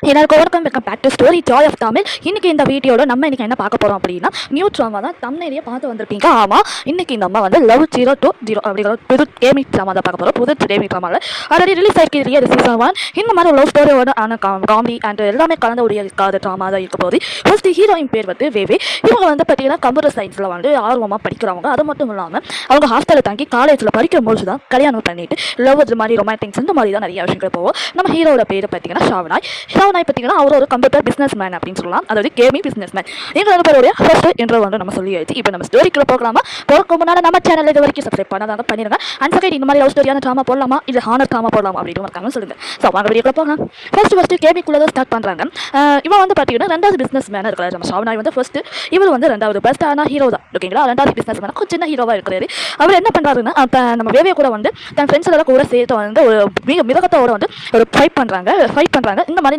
எல்லாருக்கும் welcome back to Story Joy of Tamil. இன்னைக்கு இந்த வீடியோட நம்ம இன்னைக்கு என்ன பார்க்க போறோம் அப்படின்னா, நியூ ட்ராமா தான். தம்ப்நெயிலே பார்த்து வந்திருப்பீங்க. ஆமா, இன்னைக்கு நம்ம வந்து லவ் 020 அப்படிங்கிற புது கேமிங் ட்ராமா தான் பார்க்க போறோம். புது கேமிங் ட்ராமாவில் ஆல்ரெடி ரிலீஸ் ஆகிருக்கிற சீசன் 1 இந்த மாதிரி லவ் ஸ்டோரியோட ஆன காமெடி அண்ட் எல்லாமே கலந்த ஒரு ட்ராமா தான் இருக்க போகுது. ஃபர்ஸ்ட் ஹீரோயின் பேர் வந்து வேவே. இவங்க வந்து பார்த்தீங்கன்னா கம்ப்யூட்டர் சயின்ஸில் வந்து ஆர்வமாக படிக்கிறவங்க. அது மட்டும் இல்லாமல் அவங்க ஹாஸ்டலில் தங்கி காலேஜில் படிக்கும் போது தான் கல்யாணம் பண்ணிட்டு லவ் இது மாதிரி ரொமான்டிக்ஸ் இந்த மாதிரி தான் நிறைய விஷயங்கள் போவோம். நம்ம ஹீரோட பேர் பார்த்தீங்கன்னா ஷாவனாய் பார்த்தீங்கன்னா அவர் ஒரு கம்ப்யூட்டர் பிஸ்னஸ் மேன் அப்படின்னு சொல்லலாம். அதாவது கேமிங் பிஸ்னஸ் மேன். எங்கள் ரெண்டு பேருடைய ஃபர்ஸ்ட் என்ற வந்து நம்ம சொல்லியாச்சு. இப்போ நம்ம ஸ்டோரிக்குள்ள போகலாமா? போகிறதுக்கு முன்னாடி நம்ம சேனல் இது வரைக்கும் சப்ஸ்கிரைப் பண்ணாதான் பண்ணிடுங்க. அண்ட் செகண்ட் இந்த மாதிரி லவ் ஸ்டோரியான ட்ராமா போடலாமா இல்லை ஹானர் ட்ராமா போடலாமா அப்படின்னு மறக்காம சொல்லுங்க. ஸோ வாங்க வீடியோக்குள்ள போகலாம். ஃபர்ஸ்ட் கேமிங்குள்ள தான் ஸ்டார்ட் பண்ணுறாங்க. இவன் வந்து பார்த்தீங்கன்னா ரெண்டாவது பிஸ்னஸ் மேனாக இருக்கிறார். நம்ம ஷாவனாய் வந்து ஃபர்ஸ்ட், இவர் வந்து ரெண்டாவது பெஸ்ட் ஆனால் ஹீரோ தான். ஓகேங்களா? ரெண்டாவது பிஸ்னஸ் மேனாக கொஞ்சம் சின்ன ஹீரோவாக இருக்கிறாரு. அவர் என்ன பண்ணுறாருன்னா, நம்ம வேவே கூட வந்து தன் ஃப்ரெண்ட்ஸ் எல்லாம் கூட சேர்த்து வந்து ஒரு மிதகத்தோட வந்து ஒரு ஃபைட் பண்ணுறாங்க. இந்த மாதிரி